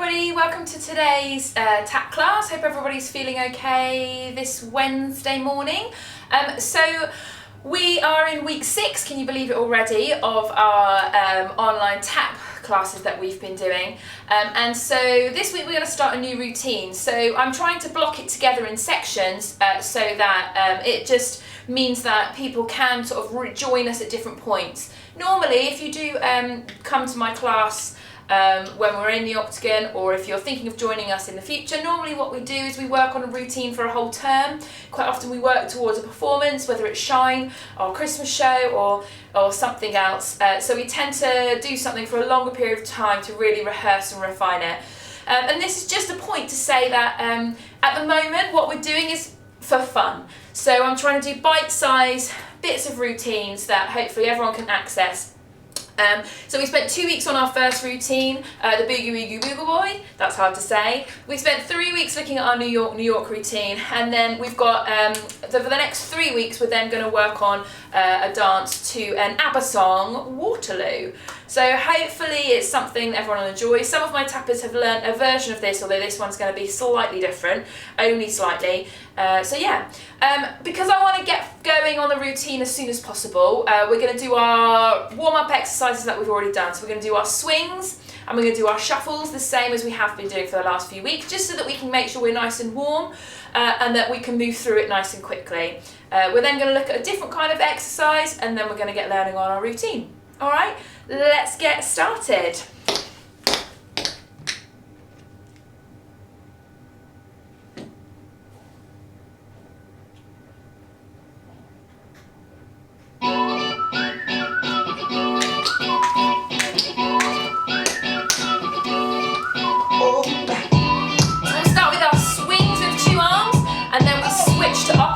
everybody, welcome to today's tap class. Hope everybody's feeling okay this Wednesday morning. So we are in week 6, can you believe it already, of our online tap classes that we've been doing. And so this week we're going to start a new routine. So I'm trying to block it together in sections so that it just means that people can sort of join us at different points. Normally, if you do come to my class when we're in the Octagon, or if you're thinking of joining us in the future, normally what we do is we work on a routine for a whole term. Quite often we work towards a performance, whether it's Shine or Christmas show or something else. So we tend to do something for a longer period of time to really rehearse and refine it. And this is just a point to say that at the moment what we're doing is for fun. So I'm trying to do bite-sized bits of routines that hopefully everyone can access. So we spent 2 weeks on our first routine, the Boogie Woogie Woogie Boy, that's hard to say. We spent 3 weeks looking at our New York routine, and then we've got, for the next 3 weeks, we're then going to work on a dance to an ABBA song, Waterloo. So hopefully it's something that everyone will enjoy. Some of my tappers have learned a version of this, although this one's going to be slightly different, only slightly. So yeah, because I want to get going on the routine as soon as possible, we're going to do our warm-up exercises that we've already done. So we're going to do our swings, and we're going to do our shuffles the same as we have been doing for the last few weeks, just so that we can make sure we're nice and warm and that we can move through it nice and quickly. We're then going to look at a different kind of exercise, and then we're going to get learning on our routine. All right, let's get started.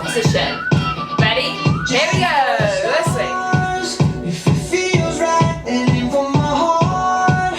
Position. Ready? Here we go. Let's swing. If it feels right and in from my heart,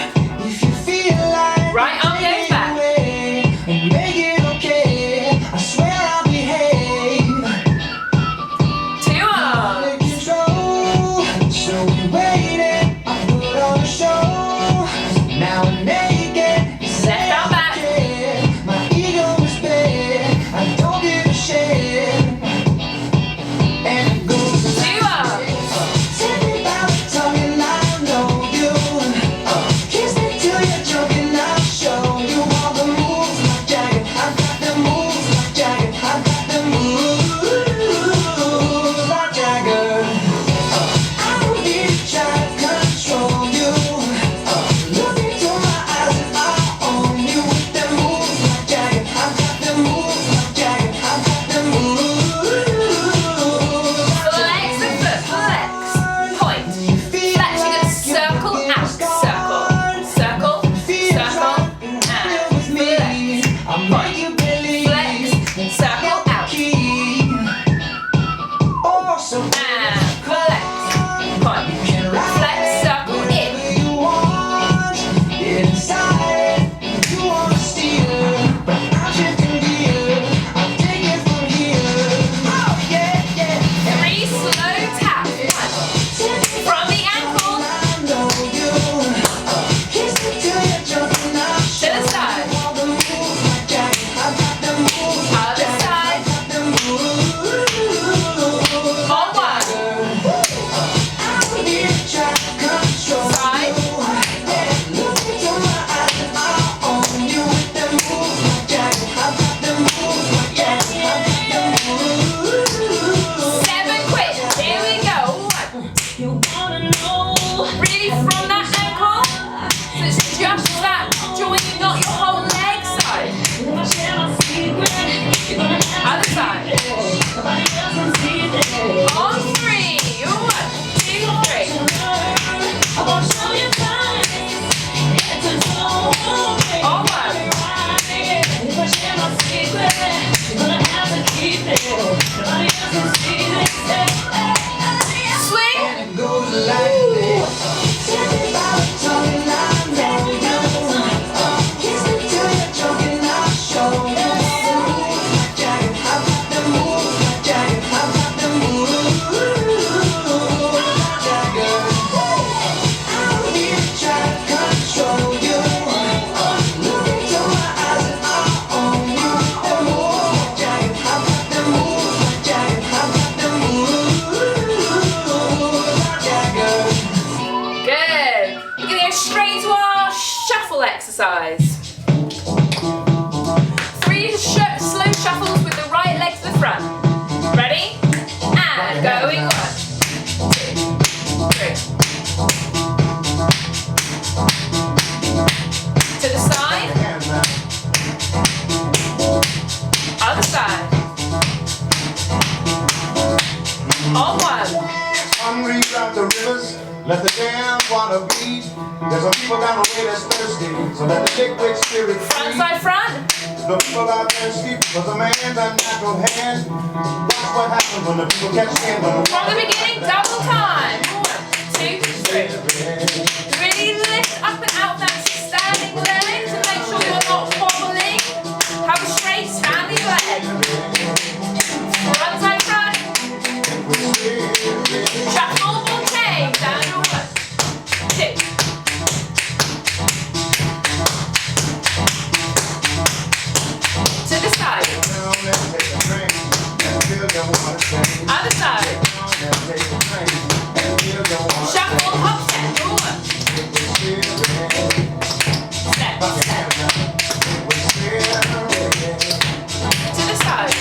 the rivers, let the damn water bleed. There's some people down the way that's thirsty, so let the liquid spirit Front feed. side front. The people are thirsty because a man's unnatural hand. That's what happens when the people catch wind. From the beginning, double time. 1, 2, 3. Really lift up and out that standing leg to make sure you're not wobbling. Have a straight standing leg. Front side front. Shuffle or change. And 1, 2. To the side. Other side. Shuffle, hop, step. Step, step. To the side.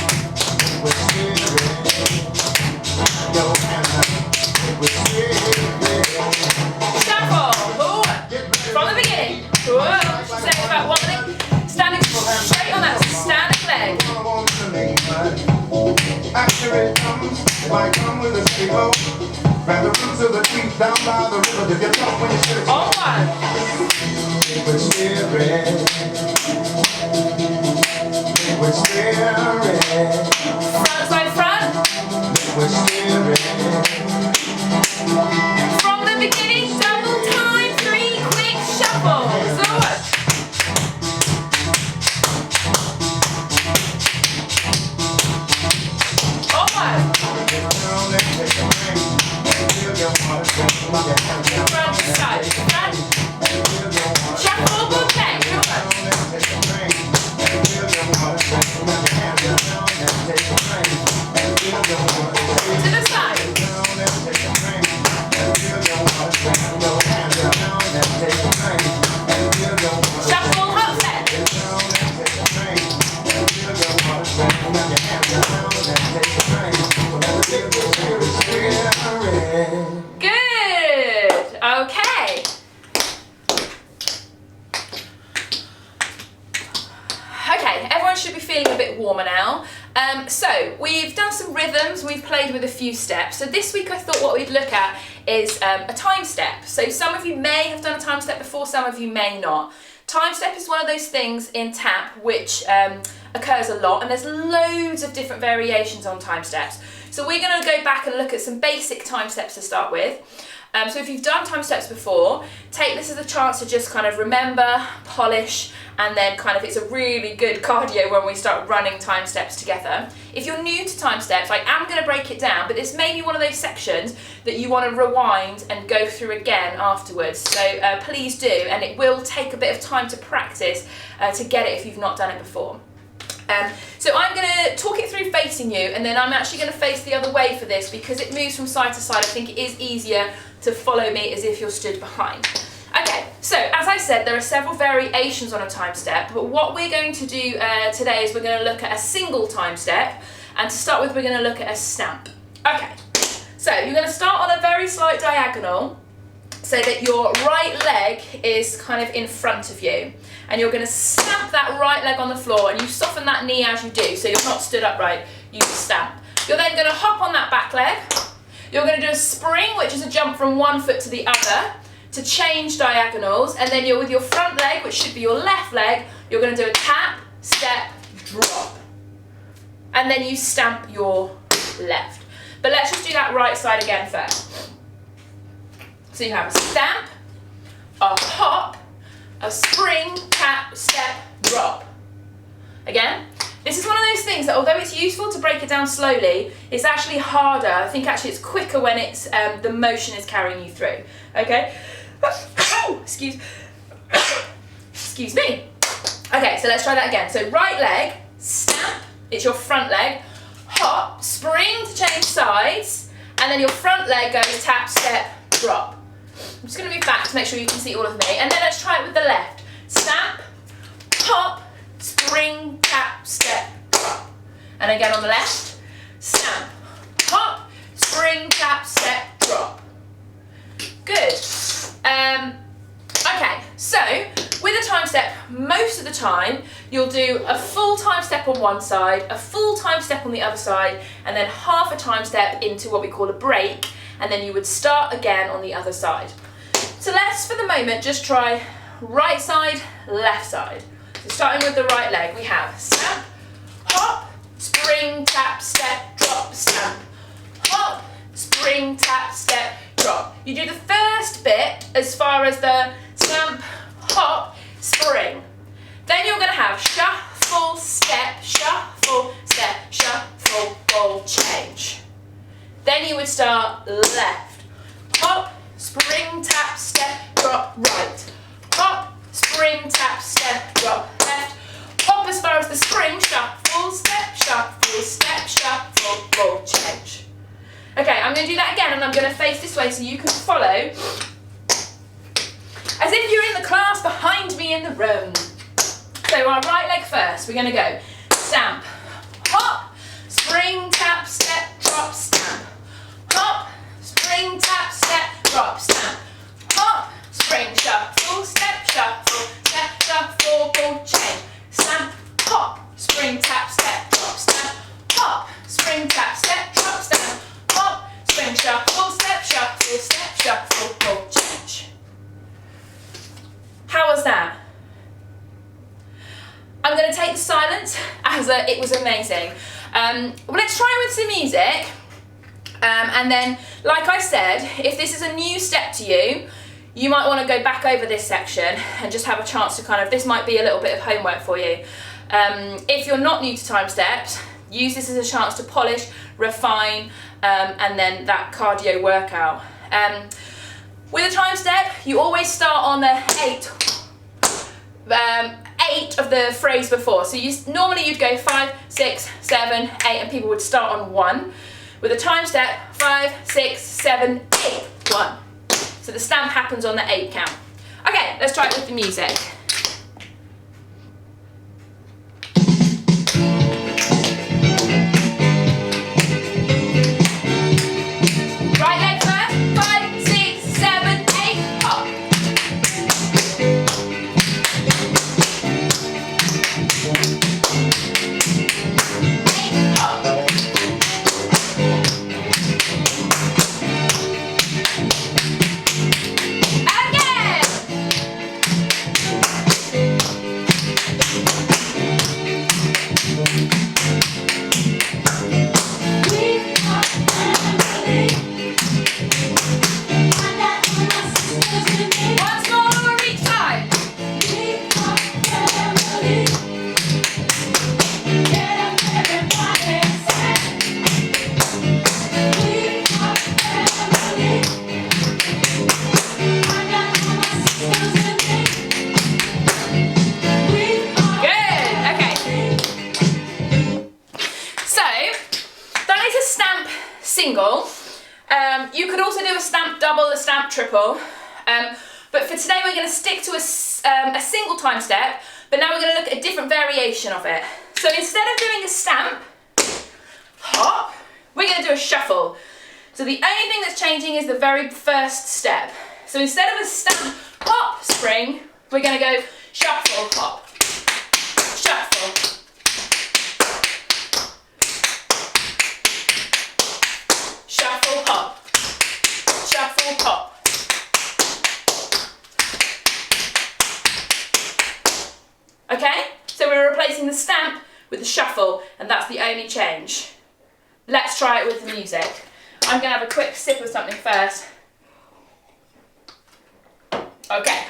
Shuffle. From the beginning. Say about wobbling. Standing straight on that standing leg. After it comes, it might come with a steamboat. Grab the roots of the trees down by the river. If you talk when you sit. On 1. Liquid spirit. Liquid spirit. Front side front. Liquid spirit. From the beginning, double time, 3 quick shuffles. On 1. Front side front. Shuffle, good thing. To the side. Shuffle, hop, step. Good. Okay. Okay, everyone should be feeling a bit warmer now. So we've done some rhythms, we've played with a few steps. So this week I thought what we'd look at is a time step. So some of you may have done a time step before, some of you may not. Time step is one of those things in tap which occurs a lot, and there's loads of different variations on time steps. So we're going to go back and look at some basic time steps to start with. So if you've done time steps before, take this as a chance to just kind of remember, polish, and then kind of it's a really good cardio when we start running time steps together. If you're new to time steps, I am going to break it down, but this may be one of those sections that you want to rewind and go through again afterwards. So please do, and it will take a bit of time to practice to get it if you've not done it before. So I'm going to talk it through facing you, and then I'm actually going to face the other way for this because it moves from side to side. I think it is easier to follow me as if you're stood behind. Okay, so as I said, there are several variations on a time step, but what we're going to do today is we're going to look at a single time step, and to start with we're going to look at a stamp. Okay, so you're going to start on a very slight diagonal so that your right leg is kind of in front of you, and you're going to stamp that right leg on the floor, and you soften that knee as you do, so you're not stood upright, you stamp. You're then going to hop on that back leg. You're going to do a spring, which is a jump from one foot to the other, to change diagonals, and then you're with your front leg, which should be your left leg, you're going to do a tap, step, drop. And then you stamp your left. But let's just do that right side again first. So you have a stamp, a hop, a spring, tap, step, drop. Again, this is one of those things that although it's useful to break it down slowly, it's actually harder. I think actually it's quicker when it's the motion is carrying you through. Okay? Excuse me. Okay, so let's try that again. So right leg, stamp, it's your front leg, hop, spring to change sides, and then your front leg goes tap, step, drop. I'm just going to move back to make sure you can see all of me, and then let's try it with the left. Stamp, hop, spring, tap, step, drop. And again on the left, stamp, hop, spring, tap, step, drop. Good. Okay, so with a time step, most of the time you'll do a full time step on one side, a full time step on the other side, and then half a time step into what we call a break, and then you would start again on the other side. So let's, for the moment, just try right side, left side. So starting with the right leg, we have stamp, hop, spring, tap, step, drop, stamp, hop, spring, tap, step, drop. You do the first bit as far as the stamp, hop, spring. Then you're going to have shuffle, step, ball, change. Then you would start left, hop, spring, tap, step, drop, right, hop, spring, tap, step, drop, left, hop as far as the spring, shuffle, step, ball, change. Okay, I'm going to do that again, and I'm going to face this way so you can follow as if you're in the class behind me in the room. So our right leg first, we're going to go stamp, hop, spring, tap, step, drop, stamp, hop, spring, tap, step, drop, stamp, hop, spring, shuffle, step, ball, change, stamp, hop, spring, tap, step, drop, stamp, hop, spring, tap, step, drop, stamp, hop, spring, shuffle, step, ball, change. How was that? I'm going to take the silence as it was amazing. Well, let's try with some music. And then, like I said, if this is a new step to you, you might want to go back over this section and just have a chance to this might be a little bit of homework for you. If you're not new to time steps, use this as a chance to polish, refine, and then that cardio workout. With a time step, you always start on the 8 of the phrase before. So normally you'd go 5, 6, 7, 8, and people would start on 1. With a time step, 5, 6, 7, 8, 1. So the stamp happens on the 8 count. Okay, let's try it with the music. Right leg first, 5, 6, 7, 8, hop. Single. You could also do a stamp double, a stamp triple, but for today we're going to stick to a single time step, but now we're going to look at a different variation of it. So instead of doing a stamp, hop, we're going to do a shuffle. So the only thing that's changing is the very first step. So instead of a stamp, hop, spring, we're going to go shuffle, hop, shuffle. Shuffle, hop, shuffle, hop. Okay, so we're replacing the stamp with the shuffle, and that's the only change. Let's try it with the music. I'm going to have a quick sip of something first. Okay.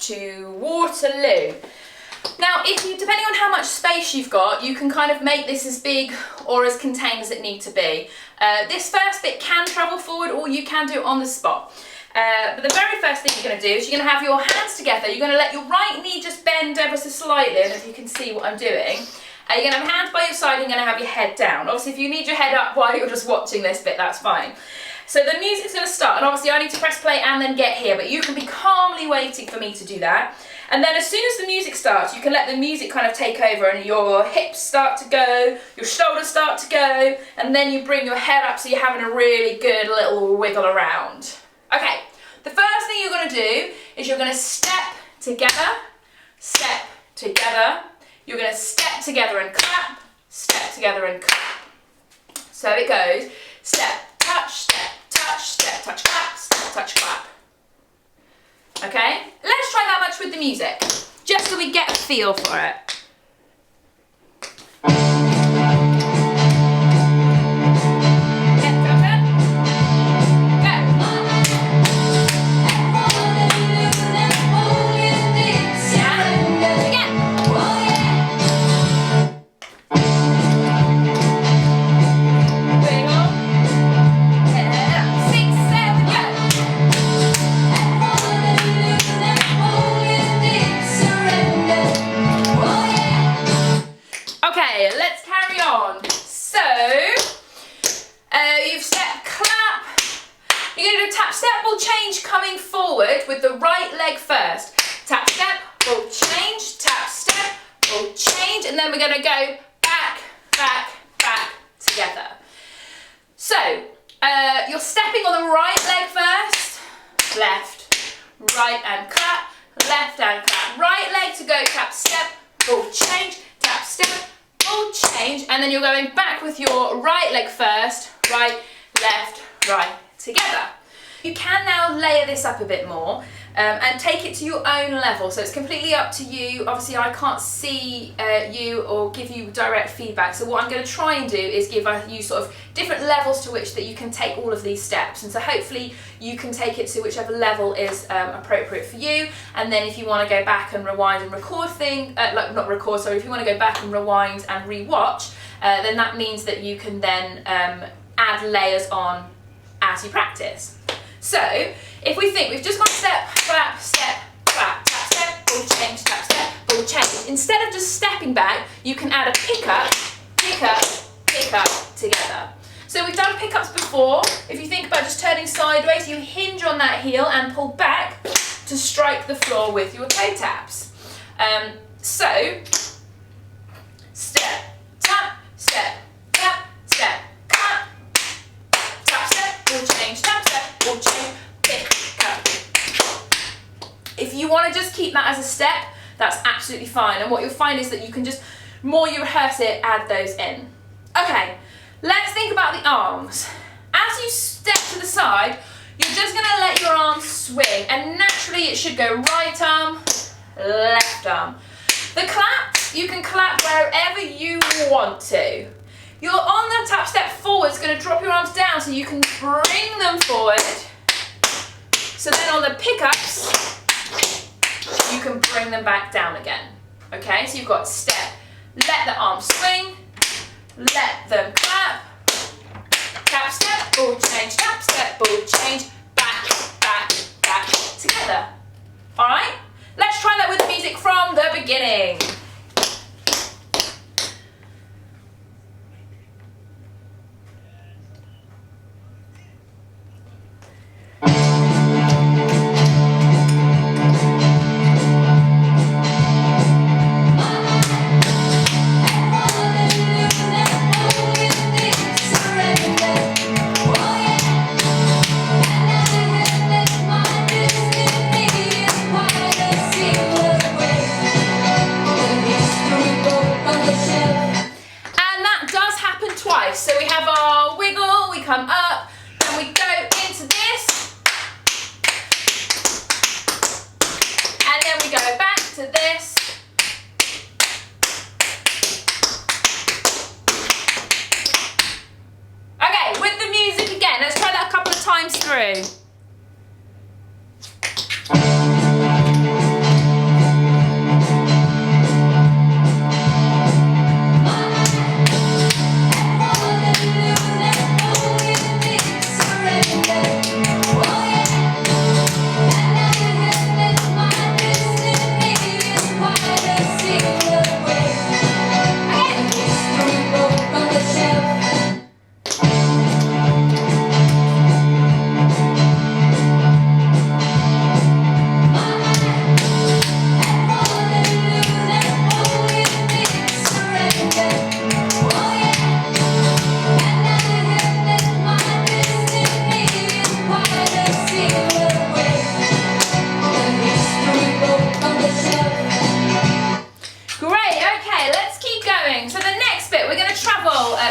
to Waterloo. Now, depending on how much space you've got, you can kind of make this as big or as contained as it needs to be. This first bit can travel forward, or you can do it on the spot. But the very first thing you're going to do is you're going to have your hands together. You're going to let your right knee just bend ever so slightly, and if you can see what I'm doing. You're going to have hands by your side, and you're going to have your head down. Obviously, if you need your head up while you're just watching this bit, that's fine. So the music's going to start, and obviously I need to press play and then get here, but you can be calmly waiting for me to do that. And then as soon as the music starts, you can let the music kind of take over, and your hips start to go, your shoulders start to go, and then you bring your head up so you're having a really good little wiggle around. Okay, the first thing you're going to do is you're going to step together, you're going to step together and clap, step together and clap. So it goes, step, touch, touch, clap, step, touch, clap. Okay, let's try that much with the music, just so we get a feel for it. Okay, let's carry on. So, you've stepped, clap. You're going to do a tap, step, ball change coming forward with the right leg first. Tap, step, ball change, tap, step, ball change, and then we're going to go back, back, back together. So, you're stepping on the right leg first, left, right and clap, left and clap. Right leg to go, tap, step, ball change, tap, step, ball change, and then you're going back with your right leg first, right, left, right, together. You can now layer this up a bit more and take it to your own level, so it's completely up to you. Obviously I can't see you or give you direct feedback, so what I'm going to try and do is give you sort of different levels to which that you can take all of these steps, and so hopefully you can take it to whichever level is appropriate for you. And then if you want to go back and rewind and record if you want to go back and rewind and re-watch, then that means that you can then add layers on as you practice. So, if we think we've just got step, clap, tap, step, ball change, tap, step, ball change. Instead of just stepping back, you can add a pick up together. So we've done pickups before. If you think about just turning sideways, you hinge on that heel and pull back to strike the floor with your toe taps. So, step, tap, step, clap, tap, step, ball change, tap, step, ball change, pick up. If you want to just keep that as a step, that's absolutely fine. And what you'll find is that you can just, more you rehearse it, add those in. Okay, let's think about the arms. As you step to the side, you're just going to let your arms swing, and naturally it should go right arm, left arm. The clap, you can clap wherever you want to. You're on the tap step forward, it's going to drop your arms down so you can bring them forward. So then on the pickups, you can bring them back down again. Okay, so you've got step, let the arms swing, let them clap, tap step, ball change, tap step, ball change, back, back, back, together. Alright, let's try that with the music from the beginning.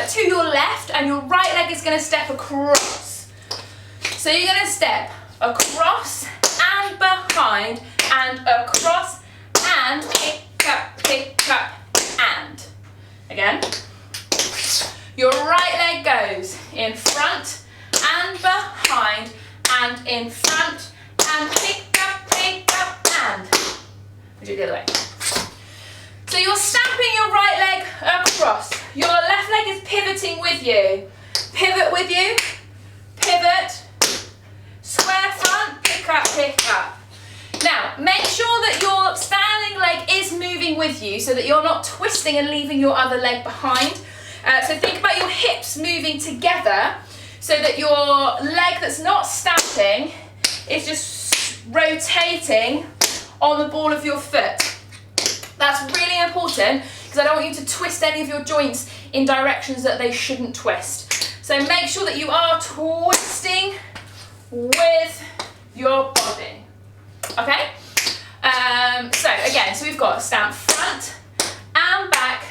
to your left, and your right leg is going to step across. So you're going to step across and behind and across and pick up and. Again. Your right leg goes in front and behind and in front and pick up and. We do it the other way. So you're stamping your right leg across. Your left leg is pivoting with you. Pivot with you. Pivot. Square front, pick up. Now, make sure that your standing leg is moving with you so that you're not twisting and leaving your other leg behind. So think about your hips moving together so that your leg that's not stamping is just rotating on the ball of your foot. That's really important because I don't want you to twist any of your joints in directions that they shouldn't twist. So make sure that you are twisting with your body. Okay? So again, so we've got stamp front and back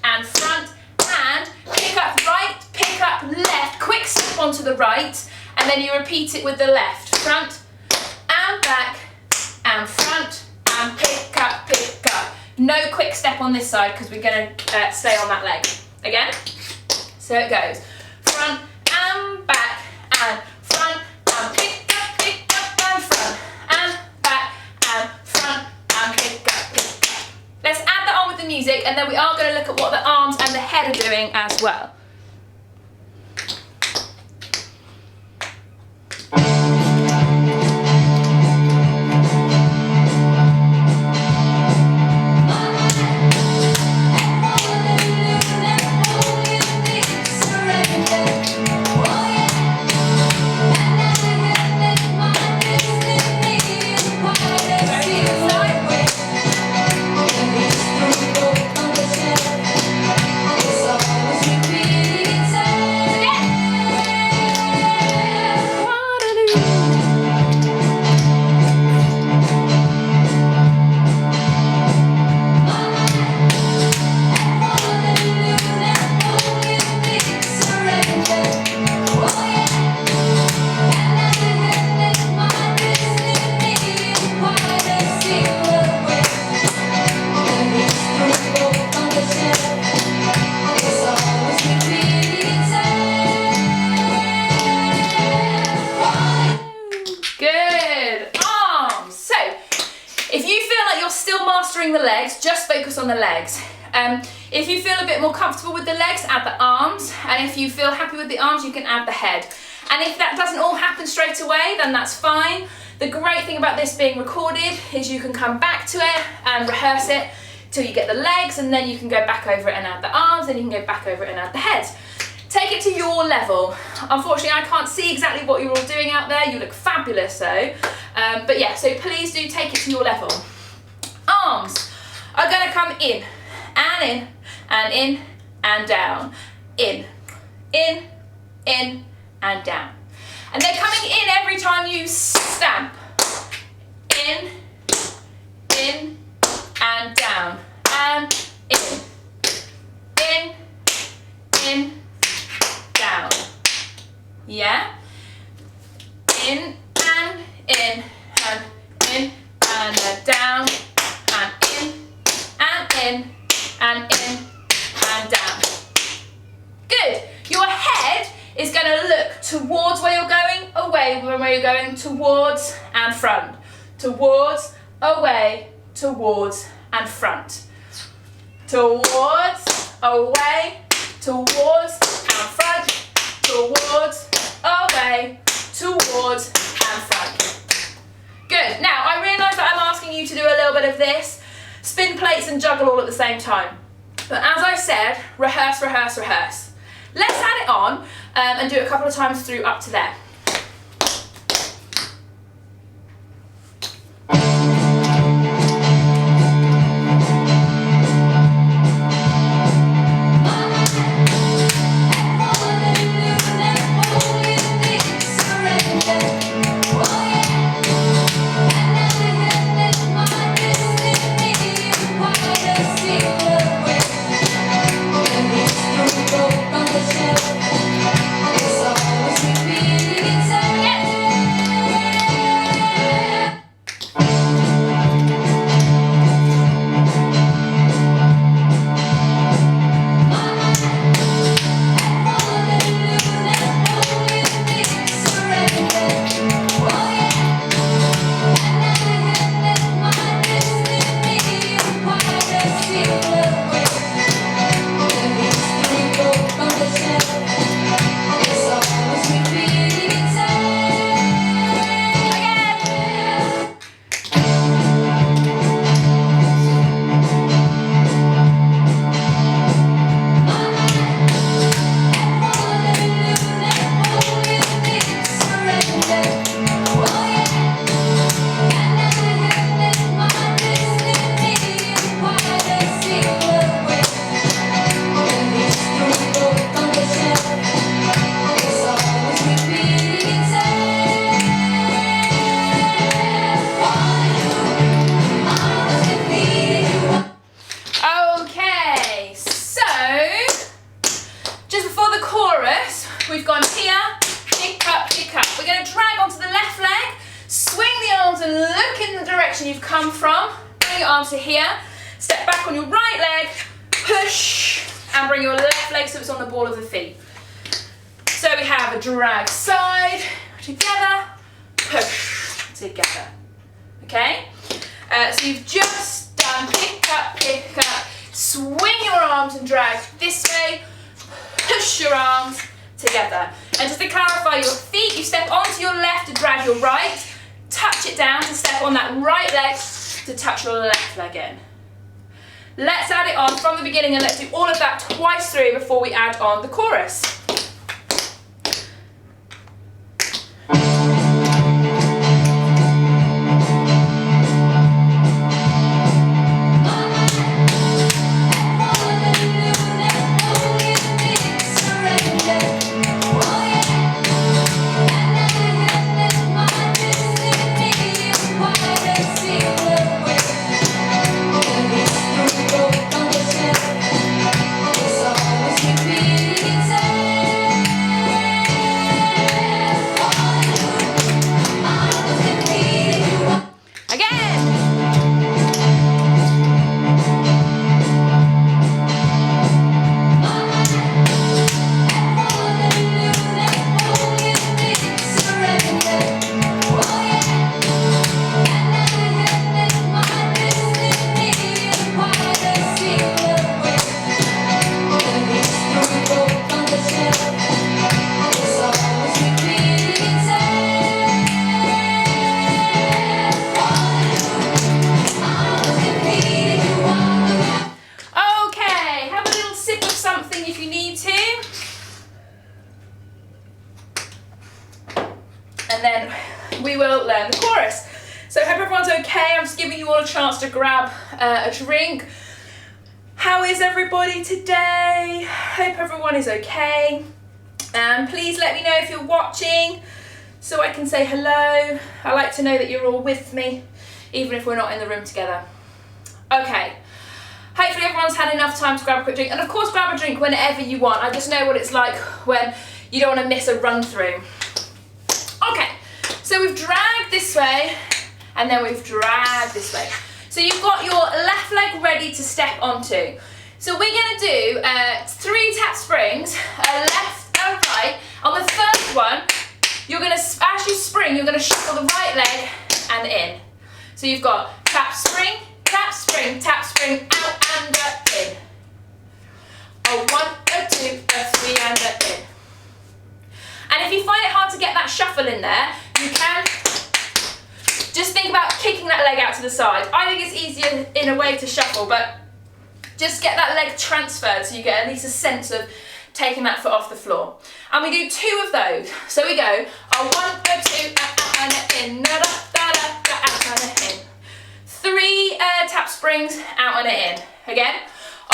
and front and pick up right, pick up left, quick step onto the right, and then you repeat it with the left. Front and back and front and pick up. No quick step on this side because we're going to stay on that leg. Again. So it goes front and back and front and pick up and front and back and front and pick up. Let's add that on with the music, and then we are going to look at what the arms and the head are doing as well. The legs, just focus on the legs. If you feel a bit more comfortable with the legs, add the arms, and if you feel happy with the arms, you can add the head. And if that doesn't all happen straight away, then that's fine. The great thing about this being recorded is you can come back to it and rehearse it till you get the legs, and then you can go back over it and add the arms, and you can go back over it and add the head. Take it to your level. Unfortunately, I can't see exactly what you're all doing out there. You look fabulous though. But yeah, so please do take it to your level. Arms are going to come in and in and in and down. In and down. And they're coming in every time you stamp. In and down. And in, down. Yeah? In and in and down. And down. Good. Your head is going to look towards where you're going, away from where you're going, towards and front. Towards, away, towards and front. Towards, away, towards and front. Towards, away, towards and front. Good. Now, I realise that I'm asking you to do a little bit of this. Spin plates and juggle all at the same time. But as I said, rehearse. Let's add it on and do it a couple of times through up to there. Go direction you've come from. Bring your arms to here. Step back on your right leg, push, and bring your left leg so it's on the ball of the feet. So we have a drag side, together, push, together. Okay? So you've just done pick up, swing your arms and drag this way, push your arms together. And just to clarify, your feet, you step onto your left to drag your right, touch it down to step on that right leg to touch your left leg in. Let's add it on from the beginning and let's do all of that twice through before we add on the chorus. We will learn the chorus. So I hope everyone's okay. I'm just giving you all a chance to grab a drink. How is everybody today? Hope everyone is okay. Please let me know if you're watching so I can say hello. I like to know that you're all with me, even if we're not in the room together. Okay. Hopefully everyone's had enough time to grab a quick drink. And of course grab a drink whenever you want. I just know what it's like when you don't want to miss a run through. Okay. So we've dragged this way, and then we've dragged this way. So you've got your left leg ready to step onto. So we're going to do 3 tap springs, a left and a right. On the first one, you're going to, as you spring, you're going to shuffle the right leg and in. So you've got tap, spring, out and in. A 1, a 2, a 3 and a in. And if you find it hard to get that shuffle in there, you can just think about kicking that leg out to the side. I think it's easier in a way to shuffle, but just get that leg transferred so you get at least a sense of taking that foot off the floor. And we do 2 of those. So we go, a 1, a 2, and a in, da da da da, out and a in. 3 tap springs, out and a in. Again,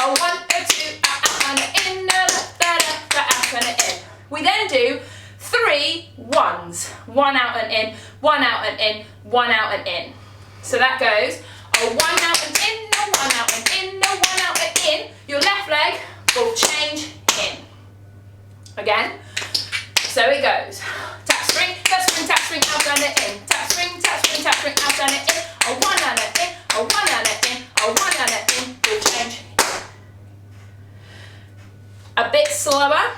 a 1, a 2, and a in, da da da da, out and a in. We then do 3 ones, 1 out and in, 1 out and in, 1 out and in. So that goes a 1 out and in, a 1 out and in, a 1 out and in. Your left leg will change in. Again. So it goes. Tap spring, out and in. Tap spring, out and in. A 1 and a in, a 1 and a in, a 1 and a in. Will change in. A bit slower.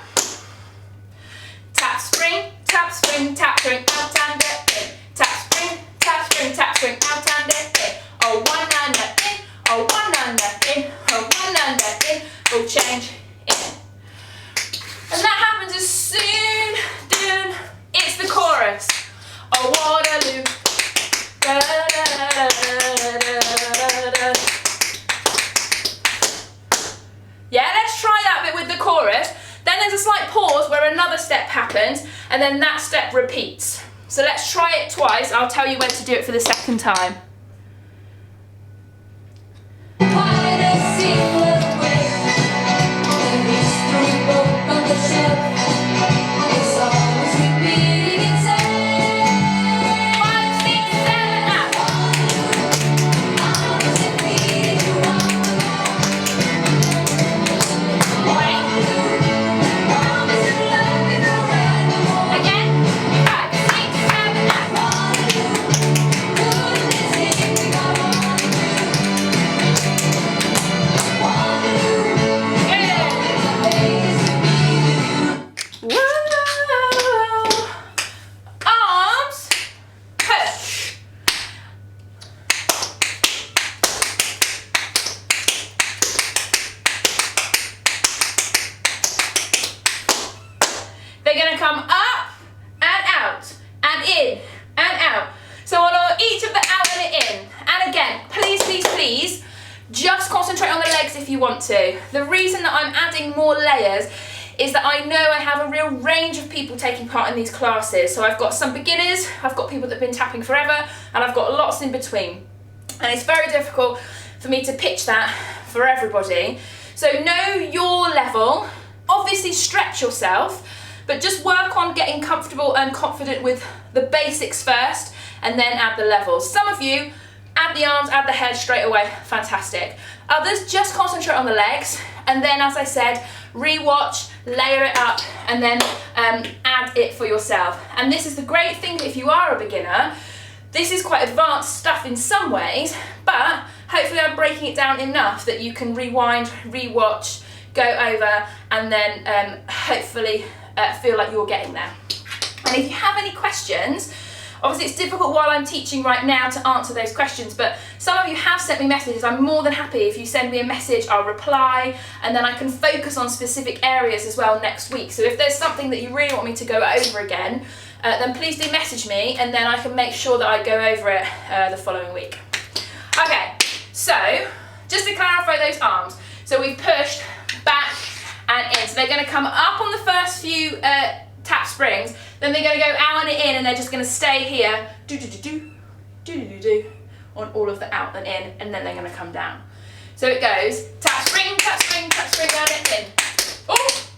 Tap spring, out and in. Tap spring, out and in. A 1 and a in, a 1 and a in, a 1 and a in. Will change in. And that happens as soon as it's the chorus. A Waterloo. Da, da, da, da, da, da. Yeah, let's try that bit with the chorus. Then there's a slight pause where another step happens, and then that step repeats. So let's try it twice. I'll tell you when to do it for the second time. Again, 5, 6, 7, 8. please, just concentrate on the legs if you want to. The reason that I'm adding more layers is that I know I have a real range of people taking part in these classes. So I've got some beginners, I've got people that have been tapping forever, and I've got lots in between. And it's very difficult for me to pitch that for everybody. So know your level, obviously stretch yourself, but just work on getting comfortable and confident with the basics first, and then add the levels. Some of you add the arms, add the head straight away, fantastic. Others just concentrate on the legs, and then, as I said, re-watch, layer it up, and then add it for yourself. And this is the great thing, if you are a beginner, this is quite advanced stuff in some ways, but hopefully I'm breaking it down enough that you can rewind, re-watch, go over, and then hopefully feel like you're getting there. And if you have any questions, obviously it's difficult while I'm teaching right now to answer those questions, but some of you have sent me messages. I'm more than happy if you send me a message, I'll reply, and then I can focus on specific areas as well next week. So if there's something that you really want me to go over again, then please do message me, and then I can make sure that I go over it the following week. Okay, so just to clarify those arms, so we've pushed back and in, so they're going to come up on the first few tap springs, then they're going to go out and in, and they're just going to stay here, do on all of the out and in, and then they're going to come down. So it goes tap spring, down and in. Oh!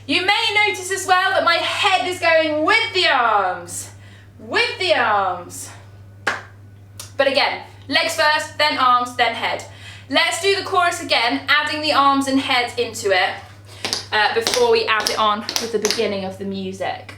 You may notice as well that my head is going with the arms. But again, legs first, then arms, then head. Let's do the chorus again, adding the arms and head into it before we add it on with the beginning of the music.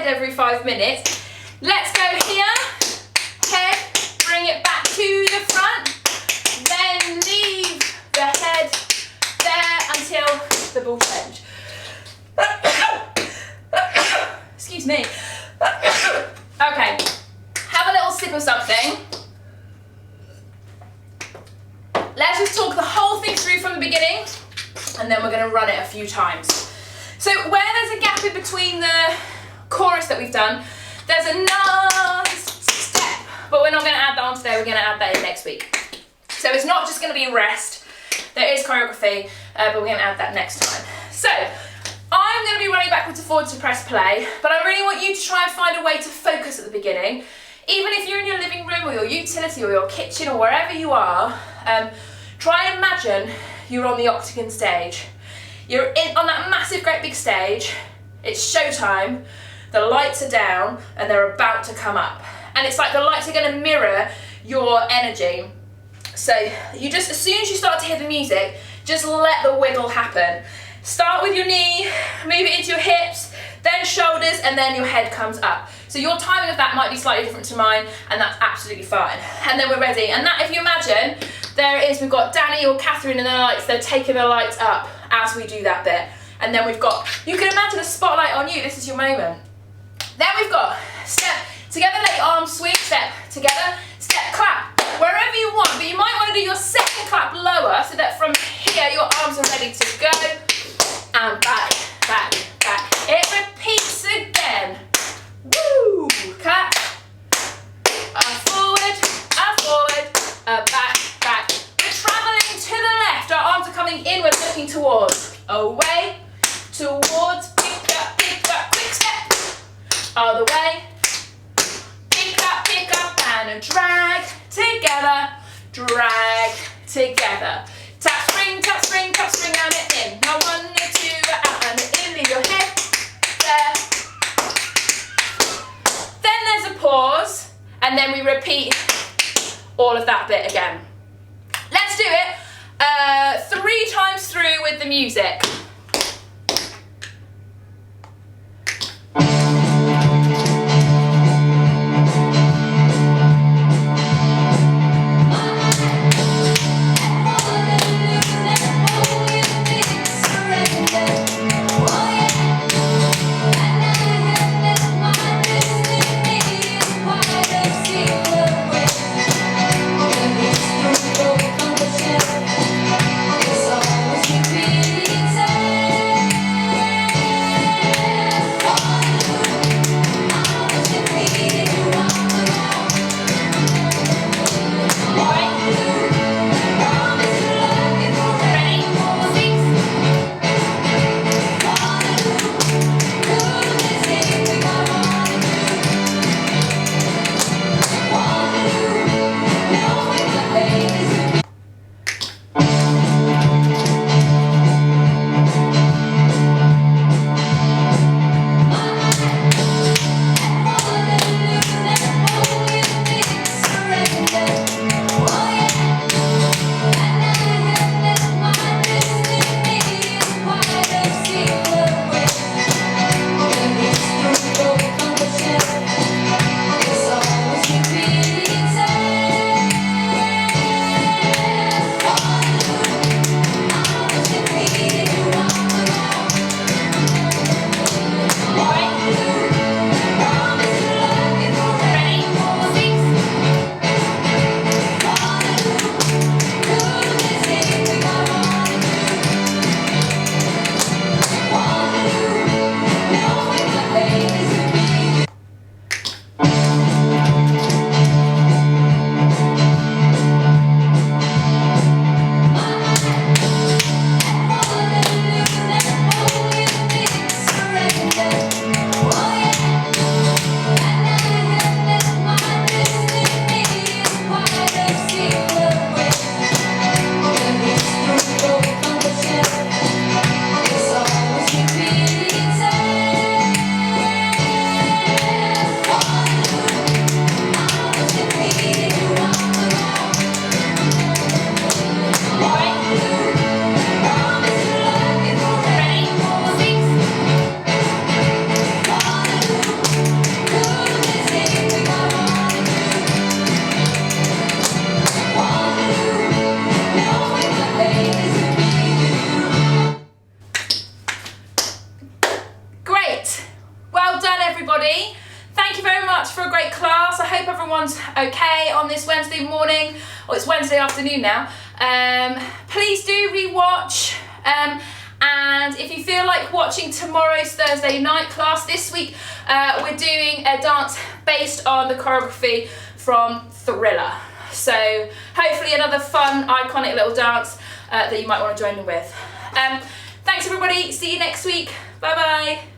Every 5 minutes. Let's go here, head, bring it back to the front, then leave the head there until the ball change. Excuse me. Okay, have a little sip of something. Let's just talk the whole thing through from the beginning, and then we're going to run it a few times. So where there's a gap in between the chorus that we've done, there's a nice step, but we're not going to add that on today, we're going to add that in next week. So it's not just going to be rest, there is choreography, but we're going to add that next time. So I'm going to be running backwards and forwards to press play, but I really want you to try and find a way to focus at the beginning. Even if you're in your living room or your utility or your kitchen or wherever you are, try and imagine you're on the Octagon stage. You're on that massive great big stage, it's showtime, the lights are down and they're about to come up. And it's like the lights are going to mirror your energy. So you just, as soon as you start to hear the music, just let the wiggle happen. Start with your knee, move it into your hips, then shoulders, and then your head comes up. So your timing of that might be slightly different to mine, and that's absolutely fine. And then we're ready. And that, if you imagine, there it is, we've got Danny or Catherine and their lights, they're taking the lights up as we do that bit. And then we've got, you can imagine a spotlight on you, this is your moment. Then we've got step together, let your arms swing, step together, step, clap, wherever you want, but you might want to do your second clap lower so that from here your arms are ready to go, and back, back, back. It repeats again. Woo! Clap, forward, back, back. We're traveling to the left, our arms are coming inward, looking towards, away, towards, pick up, quick step, other way, pick up, and drag together, tap, spring, and it in. Now 1 or 2, out and in, leave your head there. Then there's a pause, and then we repeat all of that bit again. Let's do it 3 times through with the music. everyone's okay on this Wednesday morning, or it's Wednesday afternoon now. Please do rewatch. And if you feel like watching tomorrow's Thursday night class, this week we're doing a dance based on the choreography from Thriller. So hopefully another fun, iconic little dance that you might want to join in with. Thanks everybody, see you next week, bye bye.